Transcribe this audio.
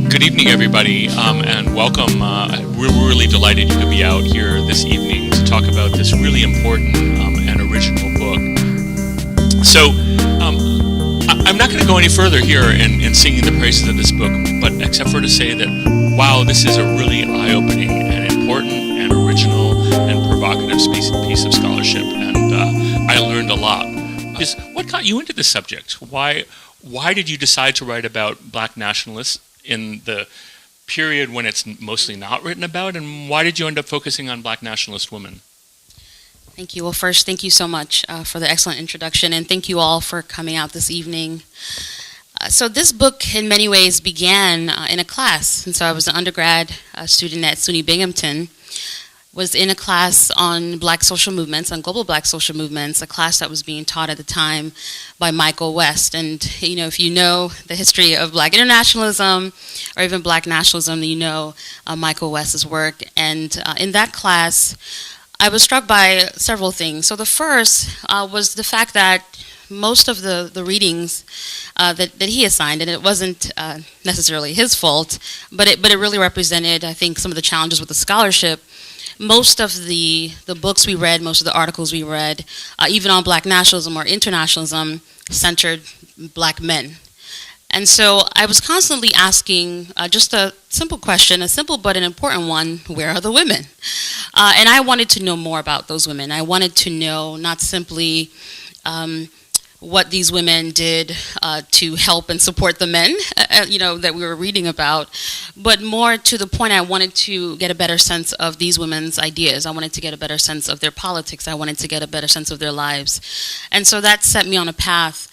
Good evening, everybody, and welcome. We're really delighted you could be out here this evening to talk about this really important and original book. So, I'm not going to go any further here in singing the praises of this book, but except for to say that, wow, this is a really eye-opening and important and original and provocative piece of scholarship, and I learned a lot. What got you into this subject? Why did you decide to write about Black nationalists in the period when it's mostly not written about, and why did you end up focusing on Black nationalist women? Thank you. Well, first, thank you so much for the excellent introduction, and thank you all for coming out this evening. So this book, in many ways, began in a class. And so I was an undergrad student at SUNY Binghamton, was in a class on Black social movements, on global Black social movements, a class that was being taught at the time by Michael West. And, you know, if you know the history of Black internationalism or even Black nationalism, you know Michael West's work. And in that class, I was struck by several things. So the first was the fact that most of the readings that he assigned, and it wasn't necessarily his fault, but it really represented, I think, some of the challenges with the scholarship. Most of the books we read, most of the articles we read, even on Black nationalism or internationalism, centered Black men. And so I was constantly asking just a simple question, a simple but an important one: where are the women? And I wanted to know more about those women. I wanted to know not simply what these women did to help and support the men, you know, that we were reading about, but more to the point, I wanted to get a better sense of these women's ideas. I wanted to get a better sense of their politics. I wanted to get a better sense of their lives. And so that set me on a path